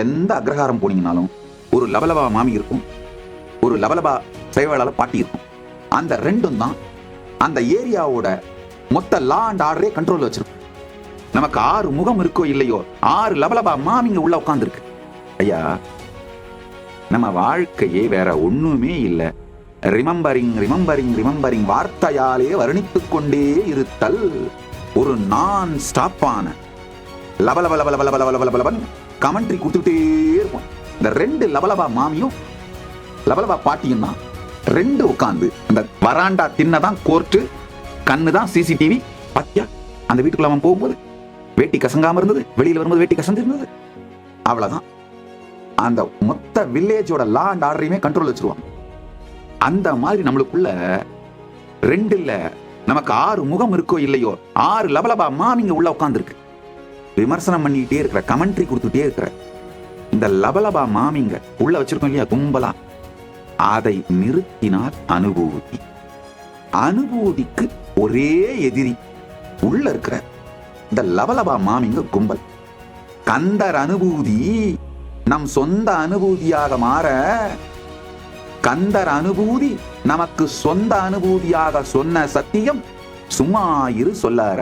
எந்த அக்ரஹாரம் போனீங்கனாலும் ஒரு லபலபா மாமி இருக்கும், ஒரு லபலபா சேவையாளர் பாட்டி இருக்கும். அந்த ரெண்டும் தான் அந்த ஏரியாவோட மொத்த லா அண்ட் ஆர்டரே கண்ட்ரோல் வச்சிருக்கும். நமக்கு 6 முகம் இருக்கோ இல்லையோ 6 லபலபா மாமிங்க உள்ள உட்கார்ந்துருக்கு. ஐயா, நம்ம வாழ்க்கையே வேற ஒண்ணுமே இல்லை. ரிமம்பரிங் ரிமம்பரிங் ரிமம்பரிங் வார்த்தையாலே வர்ணித்துக் கொண்டே இருத்தல். ஒரு நான் ஸ்டாப்பான லபலபலபலபலபலபலபலபலபன் கமெண்ட்ரி கொடுத்துட்டே இருக்கும். இந்த 2 லபலபா மாமியும் லபலபா பாட்டியும் தான் 2 உட்காந்து அந்த வராண்டா தின்னதான் கோர்ட்டு, கண்ணு தான் சிசிடிவி. பாத்தியா அந்த வீட்டுக்குள்ள அவன் போகும்போது வேட்டி கசங்காம இருந்தது, வெளியில வரும்போது வேட்டி கசந்து இருந்தது. அவ்வளவுதான். அந்த மொத்த வில்லேஜோட லா அண்ட் ஆர்டரையுமே கண்ட்ரோல் வச்சிருவாங்க. அந்த மாதிரி நம்மளுக்குள்ள 2 இல்ல, நமக்கு 6 முகம் இருக்கோ இல்லையோ 6 லபலபா மாமிங்க உள்ள உட்கார்ந்துருக்கு. விமர்சனம் பண்ணிக்கிட்டே இருக்கிற, கமெண்ட்ரி கொடுத்துட்டே இருக்கிற இந்த லபலபா மாமிங்க உள்ள வச்சிருக்கோம் இல்லையா கும்பலா, அதை நிறுத்தினால் அனுபூதி. அனுபூதிக்கு ஒரே எதிரி உள்ள இருக்கிற இந்த லபலபா மாமிங்க கும்பல். கந்தர் அனுபூதி நம் சொந்த அனுபூதியாக மாற, கந்தர் அனுபூதி நமக்கு சொந்த அனுபூதியாக சொன்ன சத்தியம் சும்மா இரு சொல்லார.